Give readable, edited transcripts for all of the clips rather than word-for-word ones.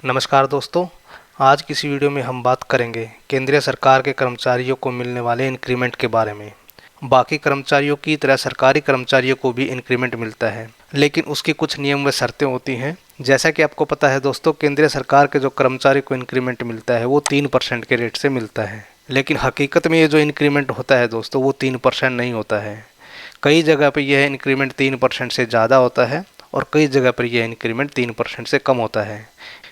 नमस्कार दोस्तों, आज की इस वीडियो में हम बात करेंगे केंद्रीय सरकार के कर्मचारियों को मिलने वाले इंक्रीमेंट के बारे में। बाकी कर्मचारियों की तरह सरकारी कर्मचारियों को भी इंक्रीमेंट मिलता है, लेकिन उसकी कुछ नियम व शर्तें होती हैं। जैसा कि आपको पता है दोस्तों, केंद्रीय सरकार के जो कर्मचारी को इंक्रीमेंट मिलता है वो 3% के रेट से मिलता है। लेकिन हकीकत में ये जो इंक्रीमेंट होता है दोस्तों, वो 3% नहीं होता है। कई जगह पर यह इंक्रीमेंट 3% से ज़्यादा होता है और कई जगह पर यह इंक्रीमेंट 3% से कम होता है।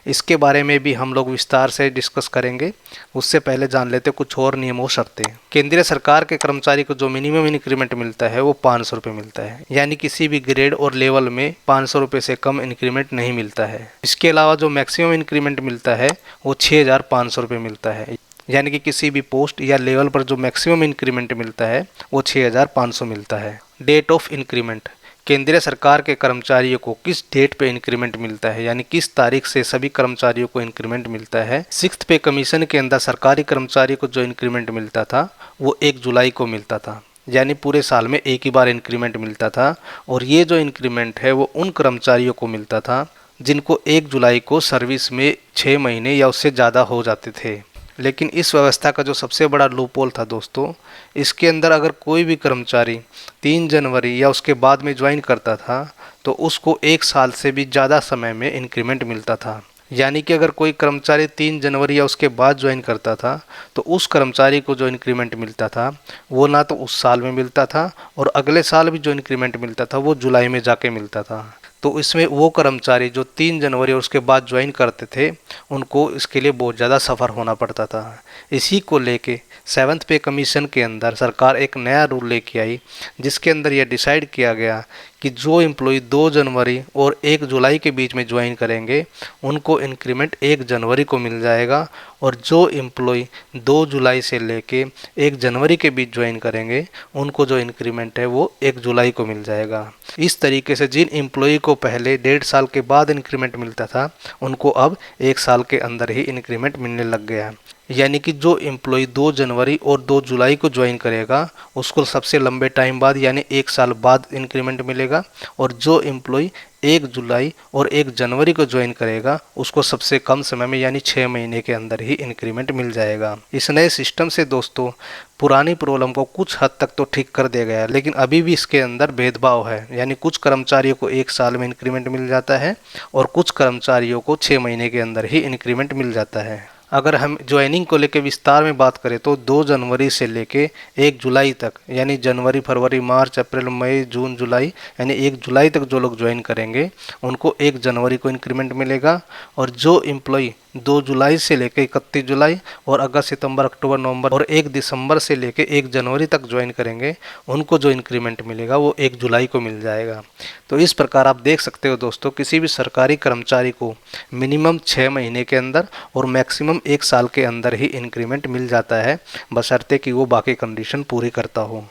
इसके बारे में भी हम लोग विस्तार से डिस्कस करेंगे। उससे पहले जान लेते कुछ और नियम और शर्तें। केंद्रीय सरकार के कर्मचारी को जो मिनिमम इंक्रीमेंट मिलता है वो 500 रुपये मिलता है, यानी किसी भी ग्रेड और लेवल में 500 रुपये से कम इंक्रीमेंट नहीं मिलता है। इसके अलावा जो मैक्सिमम इंक्रीमेंट मिलता है वो 6,500 रुपये मिलता है, यानी कि किसी भी पोस्ट या लेवल पर जो मैक्सिमम इंक्रीमेंट मिलता है वो 6,500 मिलता है। डेट ऑफ इंक्रीमेंट, केंद्रीय सरकार के कर्मचारियों को किस डेट पे इंक्रीमेंट मिलता है, यानी किस तारीख से सभी कर्मचारियों को इंक्रीमेंट मिलता है। 6th पे कमीशन के अंदर सरकारी कर्मचारी को जो इंक्रीमेंट मिलता था वो 1 जुलाई को मिलता था, यानी पूरे साल में एक ही बार इंक्रीमेंट मिलता था। और ये जो इंक्रीमेंट है वो उन कर्मचारियों को मिलता था जिनको 1 जुलाई को सर्विस में 6 महीने या उससे ज़्यादा हो जाते थे। लेकिन इस व्यवस्था का जो सबसे बड़ा लूपहोल था दोस्तों, इसके अंदर अगर कोई भी कर्मचारी 3 जनवरी या उसके बाद में ज्वाइन करता था तो उसको 1 साल से भी ज़्यादा समय में इंक्रीमेंट मिलता था। यानी कि अगर कोई कर्मचारी 3 जनवरी या उसके बाद ज्वाइन करता था तो उस कर्मचारी को जो इंक्रीमेंट मिलता था वो ना तो उस साल में मिलता था और अगले साल भी जो इंक्रीमेंट मिलता था वो जुलाई में जाके मिलता था। तो इसमें वो कर्मचारी जो 3 जनवरी और उसके बाद ज्वाइन करते थे उनको इसके लिए बहुत ज़्यादा सफ़र होना पड़ता था। इसी को लेके 7th पे कमीशन के अंदर सरकार एक नया रूल लेके आई, जिसके अंदर यह डिसाइड किया गया कि जो एम्प्लॉय 2 जनवरी और 1 जुलाई के बीच में ज्वाइन करेंगे उनको इंक्रीमेंट 1 जनवरी को मिल जाएगा, और जो एम्प्लॉय 2 जुलाई से लेके 1 जनवरी के बीच ज्वाइन करेंगे उनको जो इंक्रीमेंट है वो 1 जुलाई को मिल जाएगा। इस तरीके से जिन एम्प्लॉय को पहले 1.5 साल के बाद इंक्रीमेंट मिलता था उनको अब 1 साल के अंदर ही इंक्रीमेंट मिलने लग गया। यानी कि जो एम्प्लॉय 2 जनवरी और 2 जुलाई को ज्वाइन करेगा उसको सबसे लंबे टाइम बाद यानी 1 साल बाद इंक्रीमेंट मिलेगा, और जो एम्प्लॉय 1 जुलाई और 1 जनवरी को ज्वाइन करेगा उसको सबसे कम समय में यानी 6 महीने के अंदर ही इंक्रीमेंट मिल जाएगा। इस नए सिस्टम से दोस्तों पुरानी प्रॉब्लम को कुछ हद तक तो ठीक कर दिया गया है, लेकिन अभी भी इसके अंदर भेदभाव है। यानी कुछ कर्मचारियों को 1 साल में इंक्रीमेंट मिल जाता है और कुछ कर्मचारियों को 6 महीने के अंदर ही इंक्रीमेंट मिल जाता है। अगर हम ज्वाइनिंग को लेकर विस्तार में बात करें तो 2 जनवरी से लेके 1 जुलाई तक, यानी जनवरी, फरवरी, मार्च, अप्रैल, मई, जून, जुलाई, यानी 1 जुलाई तक जो लोग ज्वाइन करेंगे उनको 1 जनवरी को इंक्रीमेंट मिलेगा। और जो एम्प्लॉय 2 जुलाई से लेकर 31 जुलाई और अगस्त, सितंबर, अक्टूबर, नवंबर और 1 दिसंबर से लेकर 1 जनवरी तक ज्वाइन करेंगे उनको जो इंक्रीमेंट मिलेगा वो 1 जुलाई को मिल जाएगा। तो इस प्रकार आप देख सकते हो दोस्तों, किसी भी सरकारी कर्मचारी को मिनिमम 6 महीने के अंदर और मैक्सिमम 1 साल के अंदर ही इंक्रीमेंट मिल जाता है, बशर्ते कि वो बाकी कंडीशन पूरी करता हो।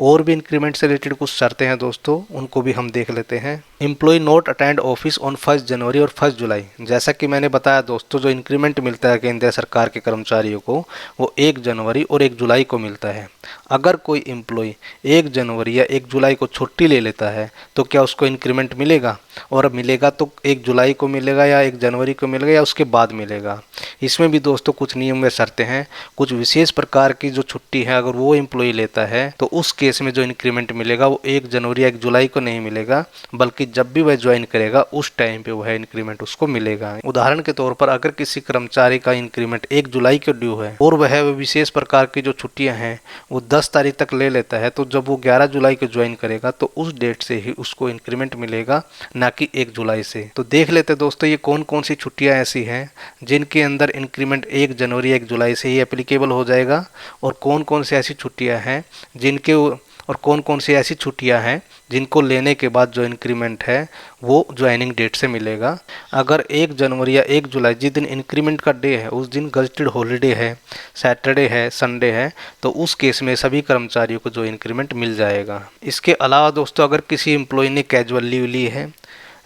और भी इंक्रीमेंट से रिलेटेड कुछ शर्तें हैं दोस्तों, उनको भी हम देख लेते हैं। Employ not attend office on 1 January और 1 जुलाई। जैसा कि मैंने बताया दोस्तों, जो इंक्रीमेंट मिलता है केंद्रीय सरकार के कर्मचारियों को वो 1 जनवरी और 1 जुलाई को मिलता है। अगर कोई एम्प्लॉय 1 जनवरी या 1 जुलाई को छुट्टी ले लेता है तो क्या उसको इंक्रीमेंट मिलेगा, और मिलेगा तो 1 जुलाई को मिलेगा या 1 जनवरी को मिलेगा या उसके बाद मिलेगा। इसमें भी दोस्तों कुछ नियम व शर्तें हैं। कुछ विशेष प्रकार की जो छुट्टी है अगर वो एम्प्लॉय लेता है तो उस केस में जो इंक्रीमेंट मिलेगा वो 1 जनवरी या 1 जुलाई को नहीं मिलेगा, बल्कि जब भी वह ज्वाइन करेगा उस टाइम पे वह इंक्रीमेंट उसको मिलेगा। उदाहरण के तौर पर अगर किसी कर्मचारी का इंक्रीमेंट 1 जुलाई को ड्यू है और वह विशेष प्रकार की जो छुट्टियां हैं वो 10 तारीख तक ले लेता है, तो जब वो 11 जुलाई को ज्वाइन करेगा तो उस डेट से ही उसको इंक्रीमेंट मिलेगा, ना कि 1 जुलाई से। तो देख लेते दोस्तों ये कौन कौन सी छुट्टियां ऐसी हैं जिनके अंदर इंक्रीमेंट 1 जनवरी 1 जुलाई से ही एप्लीकेबल हो जाएगा, और कौन कौन सी ऐसी छुट्टियां हैं जिनको लेने के बाद जो इंक्रीमेंट है वो ज्वाइनिंग डेट से मिलेगा। अगर 1 जनवरी या 1 जुलाई जिस दिन इंक्रीमेंट का डे है उस दिन गजटेड हॉलीडे है, सैटरडे है, संडे है, तो उस केस में सभी कर्मचारियों को जो इंक्रीमेंट मिल जाएगा। इसके अलावा दोस्तों अगर किसी एम्प्लॉय ने कैजुअल लीव ली है,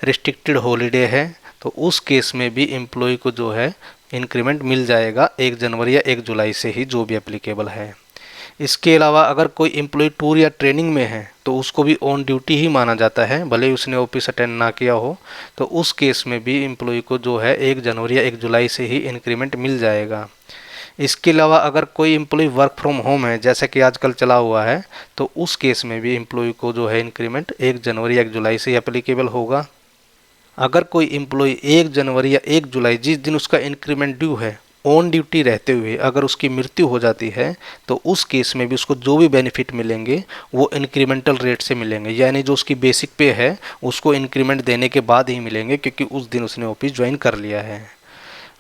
रिस्ट्रिक्टेड हॉलीडे है, तो उस केस में भी एम्प्लॉय को जो है इंक्रीमेंट मिल जाएगा 1 जनवरी या 1 जुलाई से ही, जो भी एप्लीकेबल है। इसके अलावा अगर कोई एम्प्लॉय टूर या ट्रेनिंग में है तो उसको भी ऑन ड्यूटी ही माना जाता है, भले ही उसने ऑफिस अटेंड ना किया हो। तो उस केस में भी एम्प्लॉय को जो है 1 जनवरी या 1 जुलाई से ही इंक्रीमेंट मिल जाएगा। इसके अलावा अगर कोई एम्प्लॉय वर्क फ्रॉम होम है, जैसा कि आजकल चला हुआ है, तो उस केस में भी एम्प्लॉय को जो है इंक्रीमेंट 1 जनवरी या 1 जुलाई से ही एप्लीकेबल होगा। अगर कोई एम्प्लॉय 1 जनवरी या 1 जुलाई जिस दिन उसका इंक्रीमेंट ड्यू है, ऑन ड्यूटी रहते हुए अगर उसकी मृत्यु हो जाती है, तो उस केस में भी उसको जो भी बेनिफिट मिलेंगे वो इंक्रीमेंटल रेट से मिलेंगे, यानी जो उसकी बेसिक पे है उसको इंक्रीमेंट देने के बाद ही मिलेंगे, क्योंकि उस दिन उसने ऑफिस ज्वाइन कर लिया है।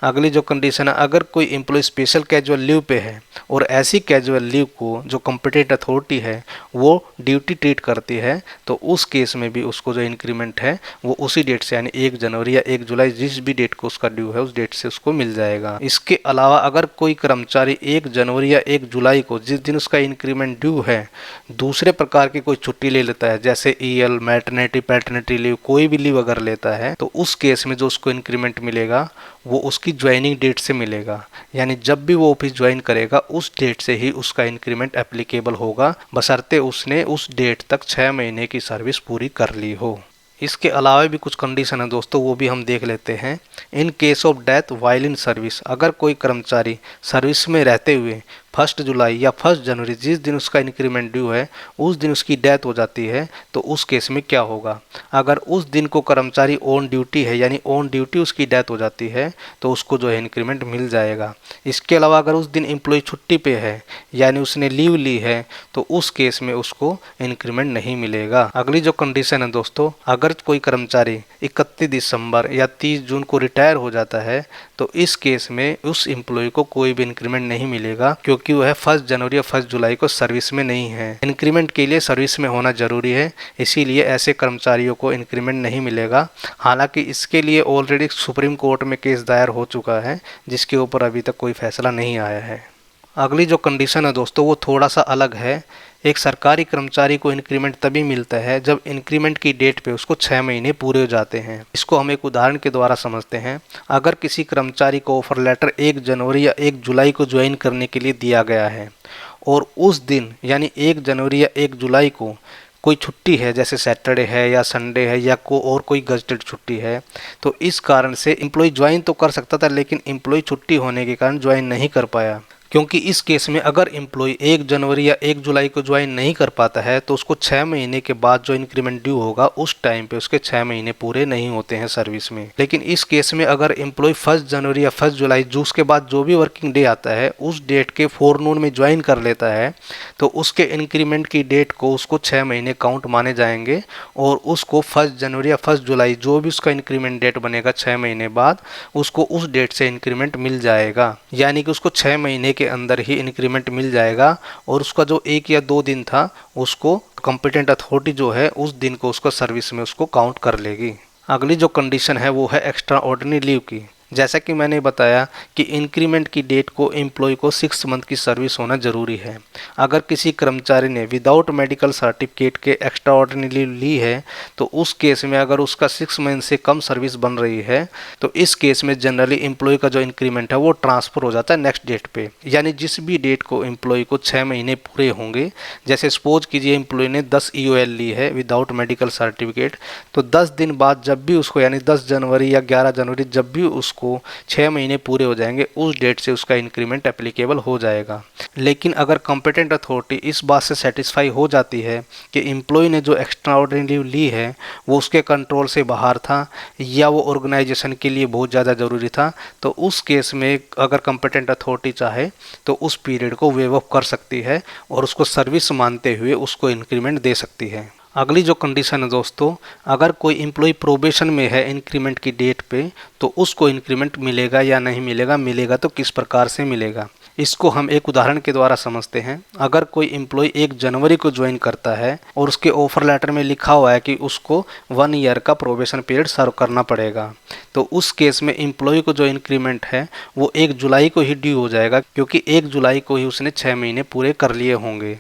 अगली जो कंडीशन है, अगर कोई एम्प्लॉय स्पेशल कैजुअल लीव पे है और ऐसी कैजुअल लीव को जो कॉम्पिटेंट अथॉरिटी है वो ड्यूटी ट्रीट करती है, तो उस केस में भी उसको जो इंक्रीमेंट है वो उसी डेट से यानी 1 जनवरी या 1 जुलाई जिस भी डेट को उसका ड्यू है उस डेट से उसको मिल जाएगा। इसके अलावा अगर कोई कर्मचारी 1 जनवरी या 1 जुलाई को जिस दिन उसका इंक्रीमेंट ड्यू है दूसरे प्रकार की कोई छुट्टी ले लेता है, जैसे ईएल, मैटरनिटी, पैटर्निटी लीव, कोई भी लीव अगर लेता है, तो उस केस में जो उसको इंक्रीमेंट मिलेगा वो उसकी ज्वाइनिंग डेट से मिलेगा, यानी जब भी वो ऑफिस ज्वाइन करेगा उस डेट से ही उसका इंक्रीमेंट एप्लीकेबल होगा, बशर्ते उसने उस डेट तक 6 महीने की सर्विस पूरी कर ली हो। इसके अलावा भी कुछ कंडीशन है दोस्तों, वो भी हम देख लेते हैं। In case of death while in service, अगर कोई कर्मचारी सर्विस में रहते हुए 1 जुलाई या 1 जनवरी जिस दिन उसका इंक्रीमेंट ड्यू है उस दिन उसकी डेथ हो जाती है, तो उस केस में क्या होगा। अगर उस दिन को कर्मचारी ऑन ड्यूटी है यानी ऑन ड्यूटी उसकी डेथ हो जाती है तो उसको जो है इंक्रीमेंट मिल जाएगा। इसके अलावा अगर उस दिन एम्प्लॉय छुट्टी पे है यानी उसने लीव ली है तो उस केस में उसको इंक्रीमेंट नहीं मिलेगा। अगली जो कंडीशन है दोस्तों, अगर कोई कर्मचारी 31 दिसंबर या 30 जून को रिटायर हो जाता है तो इस केस में उस एम्प्लॉय को कोई भी इंक्रीमेंट नहीं मिलेगा, क्योंकि वह 1 जनवरी या 1 जुलाई को सर्विस में नहीं है। इंक्रीमेंट के लिए सर्विस में होना जरूरी है, इसीलिए ऐसे कर्मचारियों को इंक्रीमेंट नहीं मिलेगा। हालांकि इसके लिए ऑलरेडी सुप्रीम कोर्ट में केस दायर हो चुका है जिसके ऊपर अभी तक कोई फैसला नहीं आया है। अगली जो कंडीशन है दोस्तों वो थोड़ा सा अलग है। एक सरकारी कर्मचारी को इंक्रीमेंट तभी मिलता है जब इंक्रीमेंट की डेट पे उसको 6 महीने पूरे हो जाते हैं। इसको हम एक उदाहरण के द्वारा समझते हैं। अगर किसी कर्मचारी को ऑफर लेटर 1 जनवरी या 1 जुलाई को ज्वाइन करने के लिए दिया गया है और उस दिन यानी 1 जनवरी या 1 जुलाई को कोई छुट्टी है, जैसे सैटरडे है या संडे है या कोई गजटेड छुट्टी है, तो इस कारण से एम्प्लॉय ज्वाइन तो कर सकता था, लेकिन एम्प्लॉय छुट्टी होने के कारण ज्वाइन नहीं कर पाया। क्योंकि इस केस में अगर एम्प्लॉय 1 जनवरी या 1 जुलाई को ज्वाइन नहीं कर पाता है तो उसको 6 महीने के बाद जो इंक्रीमेंट ड्यू होगा उस टाइम पे उसके 6 महीने पूरे नहीं होते हैं सर्विस में। लेकिन इस केस में अगर एम्प्लॉय 1 जनवरी या 1 जुलाई जूस के बाद जो भी वर्किंग डे आता है उस डेट के फोरनून में ज्वाइन कर लेता है तो उसके इंक्रीमेंट की डेट को उसको 6 महीने काउंट माने जाएंगे और उसको 1 जनवरी या 1 जुलाई जो भी उसका इंक्रीमेंट डेट बनेगा 6 महीने बाद उसको उस डेट से इंक्रीमेंट मिल जाएगा, यानी कि उसको 6 महीने के अंदर ही इंक्रीमेंट मिल जाएगा और उसका जो 1 या 2 दिन था उसको कॉम्पिटेंट अथॉरिटी जो है उस दिन को उसको सर्विस में उसको काउंट कर लेगी। अगली जो कंडीशन है वो है एक्स्ट्रा ऑर्डिनरी लीव की। जैसा कि मैंने बताया कि इंक्रीमेंट की डेट को एम्प्लॉय को 6 मंथ की सर्विस होना जरूरी है। अगर किसी कर्मचारी ने विदाउट मेडिकल सर्टिफिकेट के एक्स्ट्रा ऑर्डिनरी लीव ली है तो उस केस में अगर उसका 6 मंथ से कम सर्विस बन रही है तो इस केस में जनरली एम्प्लॉय का जो इंक्रीमेंट है वो ट्रांसफर हो जाता है नेक्स्ट डेट पे, यानी जिस भी डेट को एम्प्लॉय को 6 महीने पूरे होंगे। जैसे सपोज कीजिए एम्प्लॉय ने 10 EOL ली है विदाउट मेडिकल सर्टिफिकेट, तो 10 दिन बाद जब भी उसको यानी 10 जनवरी या 11 जनवरी जब भी उसको 6 महीने पूरे हो जाएंगे उस डेट से उसका इंक्रीमेंट एप्लीकेबल हो जाएगा। लेकिन अगर कॉम्पिटेंट अथॉरिटी इस बात से सेटिस्फाई हो जाती है कि एम्प्लॉय ने जो एक्स्ट्रा ऑर्डिनरी लीव ली है वो उसके कंट्रोल से बाहर था या वो ऑर्गेनाइजेशन के लिए बहुत ज़्यादा ज़रूरी था, तो उस केस में अगर कॉम्पिटेंट अथॉरिटी चाहे तो उस पीरियड को वेव ऑफ कर सकती है और उसको सर्विस मानते हुए उसको इंक्रीमेंट दे सकती है। अगली जो कंडीशन है दोस्तों, अगर कोई एम्प्लॉय प्रोबेशन में है इंक्रीमेंट की डेट पे तो उसको इंक्रीमेंट मिलेगा या नहीं मिलेगा, मिलेगा तो किस प्रकार से मिलेगा, इसको हम एक उदाहरण के द्वारा समझते हैं। अगर कोई एम्प्लॉय 1 जनवरी को ज्वाइन करता है और उसके ऑफर लेटर में लिखा हुआ है कि उसको 1 ईयर का प्रोबेशन पीरियड सर्व करना पड़ेगा, तो उस केस में एम्प्लॉय को जो इंक्रीमेंट है वो 1 जुलाई को ही ड्यू हो जाएगा, क्योंकि 1 जुलाई को ही उसने 6 महीने पूरे कर लिए होंगे।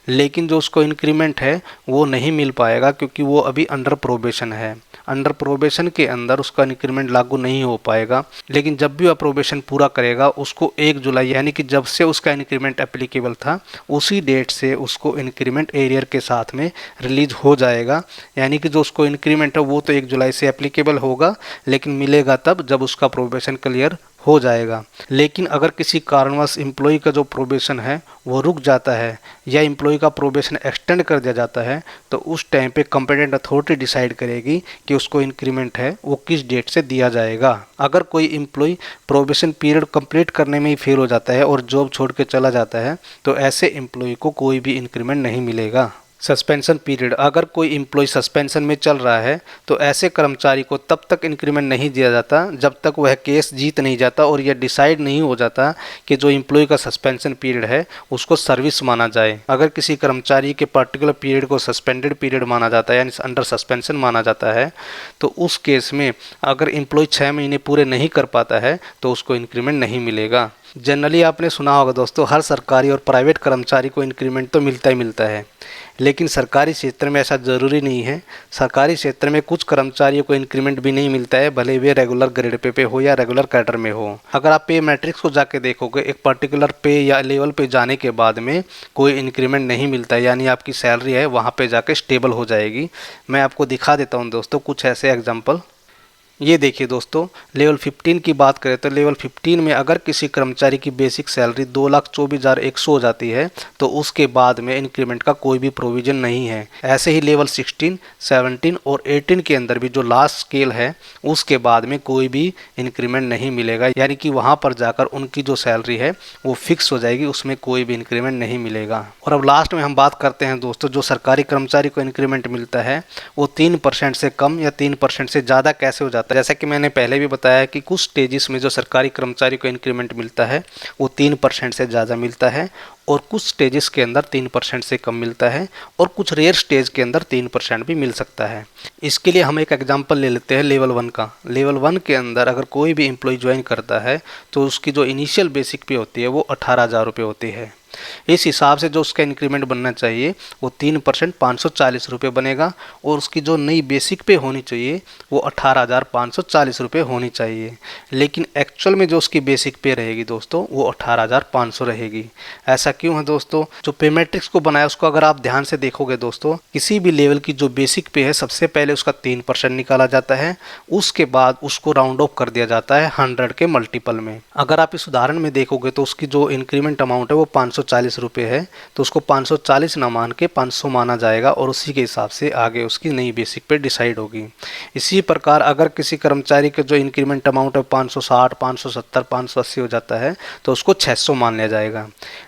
लेकिन जो उसको इंक्रीमेंट है वो नहीं मिल पाएगा क्योंकि वो अभी अंडर प्रोबेशन है। अंडर प्रोबेशन के अंदर उसका इंक्रीमेंट लागू नहीं हो पाएगा, लेकिन जब भी वह प्रोबेशन पूरा करेगा उसको 1 जुलाई यानी कि जब से उसका इंक्रीमेंट एप्लीकेबल था उसी डेट से उसको इंक्रीमेंट एरियर के साथ में रिलीज हो जाएगा। यानी कि जो उसको इंक्रीमेंट है वो तो 1 जुलाई से एप्लीकेबल होगा, लेकिन मिलेगा तब जब उसका प्रोबेशन क्लियर हो जाएगा। लेकिन अगर किसी कारणवश एम्प्लॉय का जो प्रोबेशन है वो रुक जाता है या एम्प्लॉय का प्रोबेशन एक्सटेंड कर दिया जाता है, तो उस टाइम पे कॉम्पिटेंट अथॉरिटी डिसाइड करेगी कि उसको इंक्रीमेंट है वो किस डेट से दिया जाएगा। अगर कोई एम्प्लॉय प्रोबेशन पीरियड कंप्लीट करने में ही फेल हो जाता है और जॉब छोड़ के चला जाता है, तो ऐसे एम्प्लॉय को कोई भी इंक्रीमेंट नहीं मिलेगा। सस्पेंशन पीरियड, अगर कोई एम्प्लॉय सस्पेंशन में चल रहा है तो ऐसे कर्मचारी को तब तक इंक्रीमेंट नहीं दिया जाता जब तक वह केस जीत नहीं जाता और यह डिसाइड नहीं हो जाता कि जो एम्प्लॉय का सस्पेंशन पीरियड है उसको सर्विस माना जाए। अगर किसी कर्मचारी के पर्टिकुलर पीरियड को सस्पेंडेड पीरियड माना जाता है यानी अंडर सस्पेंशन माना जाता है, तो उस केस में अगर एम्प्लॉय 6 महीने पूरे नहीं कर पाता है तो उसको इंक्रीमेंट नहीं मिलेगा। जनरली आपने सुना होगा दोस्तों, हर सरकारी और प्राइवेट कर्मचारी को इंक्रीमेंट तो मिलता ही मिलता है, लेकिन सरकारी क्षेत्र में ऐसा ज़रूरी नहीं है। सरकारी क्षेत्र में कुछ कर्मचारियों को इंक्रीमेंट भी नहीं मिलता है, भले वे रेगुलर ग्रेड पे हो या रेगुलर कैडर में हो। अगर आप पे मैट्रिक्स को जाके देखोगे, एक पर्टिकुलर पे या लेवल पे जाने के बाद में कोई इंक्रीमेंट नहीं मिलता है, यानी आपकी सैलरी है वहाँ पे जाके स्टेबल हो जाएगी। मैं आपको दिखा देता हूँ दोस्तों कुछ ऐसे एग्जाम्पल। ये देखिए दोस्तों, लेवल 15 की बात करें तो लेवल 15 में अगर किसी कर्मचारी की बेसिक सैलरी 2,24,100 हो जाती है तो उसके बाद में इंक्रीमेंट का कोई भी प्रोविज़न नहीं है। ऐसे ही लेवल 16, 17 और 18 के अंदर भी जो लास्ट स्केल है उसके बाद में कोई भी इंक्रीमेंट नहीं मिलेगा, यानी कि वहाँ पर जाकर उनकी जो सैलरी है वो फिक्स हो जाएगी, उसमें कोई भी इंक्रीमेंट नहीं मिलेगा। और अब लास्ट में हम बात करते हैं दोस्तों, जो सरकारी कर्मचारी को इंक्रीमेंट मिलता है वो 3% से कम या 3% से ज़्यादा कैसे हो जाता है। जैसा कि मैंने पहले भी बताया कि कुछ स्टेजेस में जो सरकारी कर्मचारी को इंक्रीमेंट मिलता है वो 3% से ज़्यादा मिलता है और कुछ स्टेजेस के अंदर 3% से कम मिलता है और कुछ रेयर स्टेज के अंदर 3% भी मिल सकता है। इसके लिए हम एक एग्जांपल ले लेते हैं लेवल 1 का। लेवल 1 के अंदर अगर कोई भी एम्प्लॉय ज्वाइन करता है तो उसकी जो इनिशियल बेसिक पे होती है वो 18,000 रुपये होती है। इस हिसाब से जो उसका इंक्रीमेंट बनना चाहिए वो 3% 540 रुपये बनेगा और उसकी जो नई बेसिक पे होनी चाहिए वो 18,540 रुपये होनी चाहिए। लेकिन एक्चुअल में जो उसकी बेसिक पे रहेगी दोस्तों वो 18,500 रहेगी। ऐसा क्यों है दोस्तों? जो पे मैट्रिक्स को बनाया उसको अगर आप ध्यान से देखोगे दोस्तों, किसी भी लेवल की जो बेसिक पे है सबसे पहले उसका 3% निकाला जाता है, उसके बाद उसको राउंड ऑफ कर दिया जाता है 100 के मल्टीपल में। अगर आप इस उदाहरण में देखोगे तो उसकी जो इंक्रीमेंट अमाउंट है वो 540 रुपये है, तो उसको 540 ना मान के 500 माना जाएगा और उसी के हिसाब से आगे उसकी नई बेसिक पे डिसाइड होगी। इसी प्रकार अगर किसी कर्मचारी के जो इंक्रीमेंट अमाउंट है 560, 570, 580 हो जाता है तो उसको 600 मान लिया जाएगा।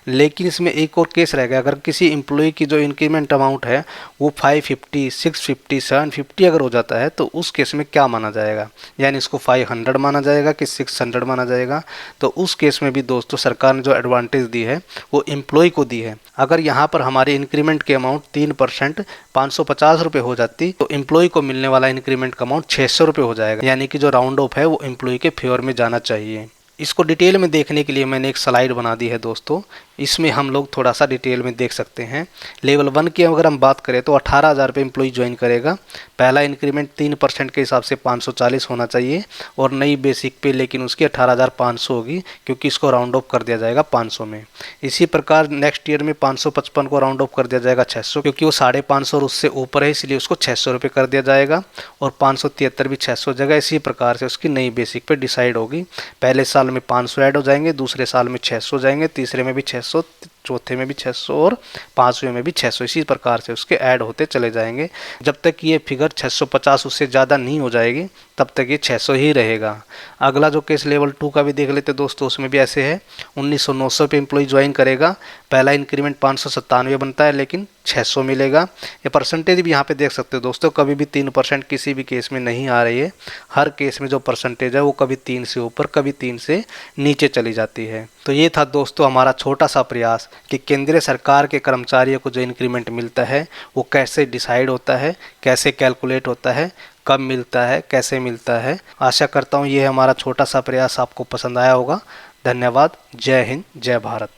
लेकिन इसमें एक और केस रहेगा, अगर किसी एम्प्लॉय की जो इंक्रीमेंट अमाउंट है वो 550, 650, 750 अगर हो जाता है तो उस केस में क्या माना जाएगा, यानी इसको 500 माना जाएगा कि 600 माना जाएगा। तो उस केस में भी दोस्तों सरकार ने जो एडवांटेज दी है वो एम्प्लॉय को दी है। अगर यहाँ पर हमारे इंक्रीमेंट की अमाउंट 3% 550 रुपये हो जाती तो एम्प्लॉय को मिलने वाला इंक्रीमेंट का अमाउंट 600 रुपये हो जाएगा, यानी कि जो राउंड ऑफ है वो एम्प्लॉय के फेवर में जाना चाहिए। इसको डिटेल में देखने के लिए मैंने एक स्लाइड बना दी है दोस्तों, इसमें हम लोग थोड़ा सा डिटेल में देख सकते हैं। लेवल 1 की अगर हम बात करें तो 18,000 रुपये एम्प्लॉय ज्वाइन करेगा। पहला इंक्रीमेंट 3% के हिसाब से 540 होना चाहिए और नई बेसिक पे लेकिन उसकी 18,500 होगी क्योंकि इसको राउंड ऑफ कर दिया जाएगा 500 में। इसी प्रकार नेक्स्ट ईयर में 555 को राउंड ऑफ कर दिया जाएगा 600, क्योंकि वो 550 और उससे ऊपर है इसलिए उसको 600 रुपये कर दिया जाएगा और 573 भी 600 हो जाएगा। इसी प्रकार से उसकी नई बेसिक पे डिसाइड होगी। पहले साल में 500 ऐड हो जाएंगे, दूसरे साल में 600 जाएंगे, तीसरे में भी 600, चौथे में भी 600 और पांचवें में भी 600। इसी प्रकार से उसके ऐड होते चले जाएंगे जब तक ये फिगर 650 उससे ज़्यादा नहीं हो जाएगी तब तक ये 600 ही रहेगा। अगला जो केस लेवल 2 का भी देख लेते दोस्तों, उसमें भी ऐसे है 1900 पे एम्प्लॉय ज्वाइन करेगा। पहला इंक्रीमेंट 597 बनता है लेकिन 600 मिलेगा। ये परसेंटेज भी यहाँ पे देख सकते हो दोस्तों, कभी भी 3% किसी भी केस में नहीं आ रही है। हर केस में जो परसेंटेज है वो कभी 3 से ऊपर कभी 3 से नीचे चली जाती है। तो ये था दोस्तों हमारा छोटा सा प्रयास कि केंद्रीय सरकार के कर्मचारियों को जो इंक्रीमेंट मिलता है वो कैसे डिसाइड होता है, कैसे कैलकुलेट होता है, कब मिलता है, कैसे मिलता है। आशा करता हूँ ये हमारा छोटा सा प्रयास आपको पसंद आया होगा। धन्यवाद। जय हिंद, जय भारत।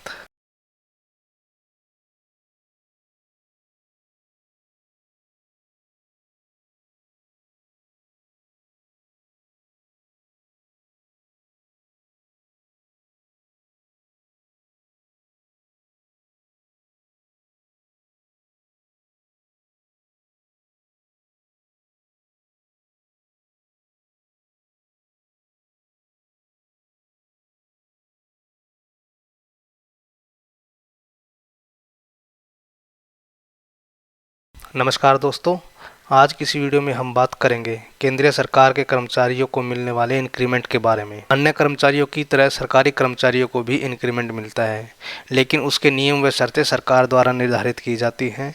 नमस्कार दोस्तों, आज की इस वीडियो में हम बात करेंगे केंद्रीय सरकार के कर्मचारियों को मिलने वाले इंक्रीमेंट के बारे में। अन्य कर्मचारियों की तरह सरकारी कर्मचारियों को भी इंक्रीमेंट मिलता है, लेकिन उसके नियम व शर्तें सरकार द्वारा निर्धारित की जाती हैं।